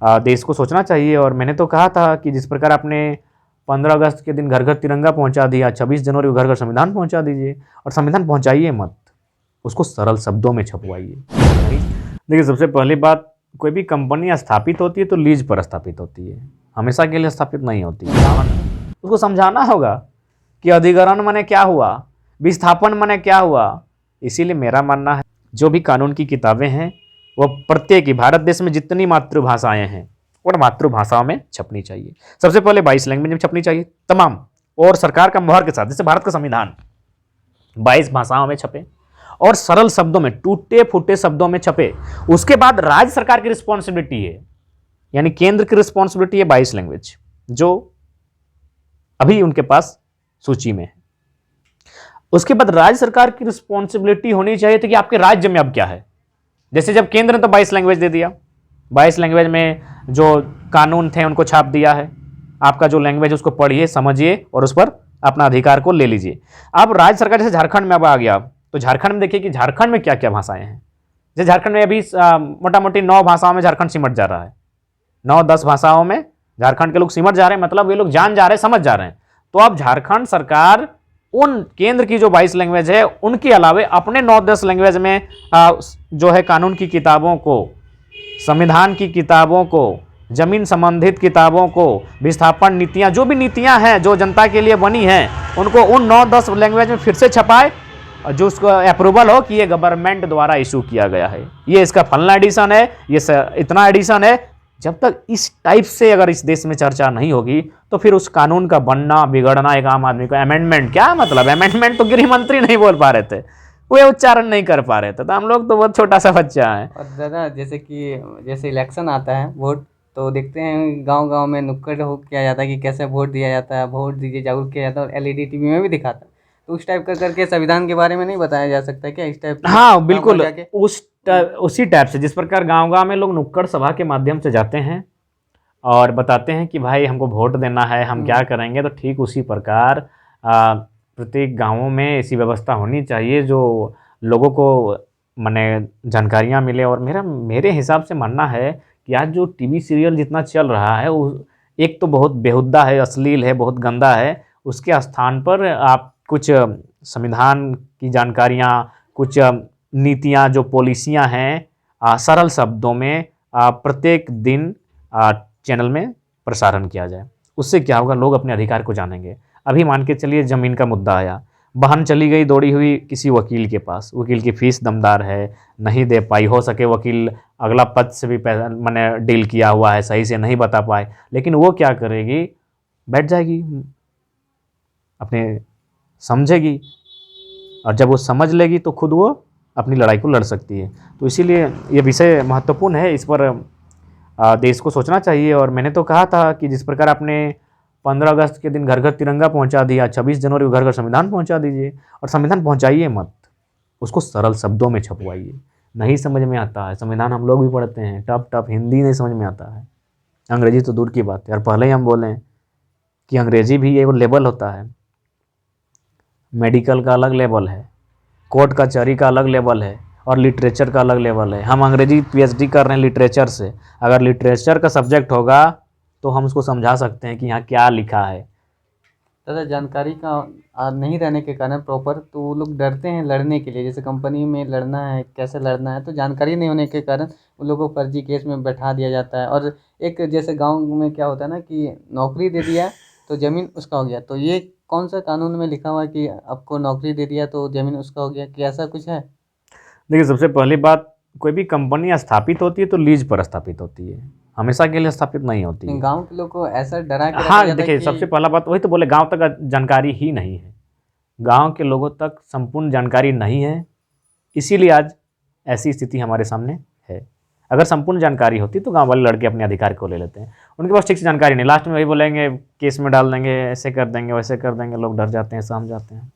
देश को सोचना चाहिए। और मैंने तो कहा था कि जिस प्रकार आपने 15 अगस्त के दिन घर घर तिरंगा पहुंचा दिया, 26 जनवरी को घर घर संविधान पहुंचा दीजिए। और संविधान पहुंचाइए मत, उसको सरल शब्दों में छपवाइए। देखिए, सबसे पहली बात, कोई भी कंपनी स्थापित होती है तो लीज पर स्थापित होती है, हमेशा के लिए स्थापित नहीं होती। उसको समझाना होगा कि अधिग्रहण माने क्या हुआ, विस्थापन माने क्या हुआ। इसीलिए मेरा मानना है जो भी कानून की किताबें हैं वो प्रत्येक ही भारत देश में जितनी मातृभाषाएं हैं और मातृभाषाओं में छपनी चाहिए। सबसे पहले 22 लैंग्वेज में छपनी चाहिए तमाम, और सरकार का मुहर के साथ, जैसे भारत का संविधान 22 भाषाओं में छपे और सरल शब्दों में, टूटे फूटे शब्दों में छपे। उसके बाद राज्य सरकार की रिस्पॉन्सिबिलिटी है, यानी केंद्र की रिस्पॉन्सिबिलिटी है 22 लैंग्वेज जो अभी उनके पास सूची में है। उसके बाद राज्य सरकार की रिस्पॉन्सिबिलिटी होनी चाहिए थी कि आपके राज्य में अब क्या है। जैसे जब केंद्र ने तो 22 लैंग्वेज दे दिया, 22 लैंग्वेज में जो कानून थे उनको छाप दिया है, आपका जो लैंग्वेज है उसको पढ़िए, समझिए और उस पर अपना अधिकार को ले लीजिए। अब राज्य सरकार जैसे झारखंड में अब आ गया, तो झारखंड में देखिए कि झारखंड में क्या क्या भाषाएं हैं। जैसे झारखंड में अभी मोटा मोटी 9 भाषाओं में झारखंड सिमट जा रहा है, 9-10 भाषाओं में झारखंड के लोग सिमट जा रहे हैं, मतलब ये लोग जान जा रहे हैं, समझ जा रहे हैं। तो अब झारखंड सरकार उन केंद्र की जो 22 लैंग्वेज है उनके अलावे अपने 9-10 लैंग्वेज में जो है कानून की किताबों को, संविधान की किताबों को, जमीन संबंधित किताबों को, विस्थापन नीतियां, जो भी नीतियां हैं जो जनता के लिए बनी हैं, उनको उन 9-10 लैंग्वेज में फिर से छपाए और जो उसको अप्रूवल हो कि ये गवर्नमेंट द्वारा इशू किया गया है, ये इसका फलना एडिशन है, ये इतना एडिशन है। जब तक इस टाइप से अगर इस देश में चर्चा नहीं होगी तो फिर उस कानून का बनना बिगड़ना एक आम आदमी को, अमेंडमेंट क्या मतलब, अमेंडमेंट तो गृह मंत्री नहीं बोल पा रहे थे, वे उच्चारण नहीं कर पा रहे थे, तो हम लोग तो बहुत छोटा सा बच्चा है। और दादा जैसे इलेक्शन आता है, वोट, तो देखते हैं गांव-गांव में नुक्कड़ हो किया जाता है कि कैसे वोट दिया जाता है, वोट दीजिए जागरूक किया जाता है, और एलईडी टीवी में भी दिखाता है। तो उस टाइप का करके संविधान के बारे में नहीं बताया जा सकता क्या इस टाइप? हाँ बिल्कुल, उसी टाइप से जिस प्रकार गांव-गांव में लोग नुक्कड़ सभा के माध्यम से जाते हैं और बताते हैं कि भाई हमको वोट देना है, हम क्या करेंगे, तो ठीक उसी प्रकार प्रत्येक गांवों में ऐसी व्यवस्था होनी चाहिए जो लोगों को माने जानकारियां मिले। और मेरे हिसाब से मानना है कि आज जो टीवी सीरियल जितना चल रहा है वो एक तो बहुत बेहुदा है, अश्लील है, बहुत गंदा है। उसके स्थान पर आप कुछ संविधान की जानकारियाँ, कुछ नीतियाँ, जो पॉलिसियाँ हैं, सरल शब्दों में प्रत्येक दिन चैनल में प्रसारण किया जाए। उससे क्या होगा, लोग अपने अधिकार को जानेंगे। अभी मान के चलिए ज़मीन का मुद्दा आया, बहन चली गई दौड़ी हुई किसी वकील के पास, वकील की फीस दमदार है, नहीं दे पाई, हो सके वकील अगला पद से भी पैसा मैंने डील किया हुआ है, सही से नहीं बता पाए, लेकिन वो क्या करेगी, बैठ जाएगी, अपने समझेगी, और जब वो समझ लेगी तो खुद वो अपनी लड़ाई को लड़ सकती है। तो इसीलिए ये विषय महत्वपूर्ण है, इस पर देश को सोचना चाहिए। और मैंने तो कहा था कि जिस प्रकार आपने 15 अगस्त के दिन घर घर तिरंगा पहुंचा दिया, 26 जनवरी को घर घर संविधान पहुंचा दीजिए। और संविधान पहुंचाइए मत, उसको सरल शब्दों में छपवाइए। नहीं समझ में आता है, संविधान हम लोग भी पढ़ते हैं, टफ हिंदी नहीं समझ में आता है, अंग्रेजी तो दूर की बात है। और पहले ही हम बोलें कि अंग्रेजी भी एक लेवल होता है, मेडिकल का अलग लेवल है, कोर्ट कचहरी का अलग लेवल है, और लिटरेचर का अलग लेवल है। हम अंग्रेजी पीएचडी कर रहे हैं लिटरेचर से, अगर लिटरेचर का सब्जेक्ट होगा तो हम उसको समझा सकते हैं कि यहाँ क्या लिखा है। दादा जानकारी का नहीं रहने के कारण प्रॉपर, तो वो लोग डरते हैं लड़ने के लिए, जैसे कंपनी में लड़ना है, कैसे लड़ना है, तो जानकारी नहीं होने के कारण उन लोगों को फर्जी केस में बैठा दिया जाता है। और एक जैसे गांव में क्या होता है ना कि नौकरी दे दिया तो ज़मीन उसका हो गया, तो ये कौन सा कानून में लिखा हुआ है कि आपको नौकरी दे दिया तो ज़मीन उसका हो गया, कि ऐसा कुछ है? देखिए, सबसे पहली बात, कोई भी कंपनी स्थापित होती है तो लीज पर स्थापित होती है, हमेशा के लिए स्थापित नहीं होती है। गांव के लोग को ऐसा डरा के रखा हाँ जाता है देखिए, कि सबसे पहला बात वही तो बोले, गांव तक जानकारी ही नहीं है, गांव के लोगों तक संपूर्ण जानकारी नहीं है, इसीलिए आज ऐसी स्थिति हमारे सामने है। अगर संपूर्ण जानकारी होती तो गांव वाले लड़के अपने अधिकार को ले लेते हैं, उनके पास ठीक से जानकारी नहीं, लास्ट में वही बोलेंगे केस में डाल देंगे, ऐसे कर देंगे, वैसे कर देंगे, लोग डर जाते हैं, सहम जाते हैं।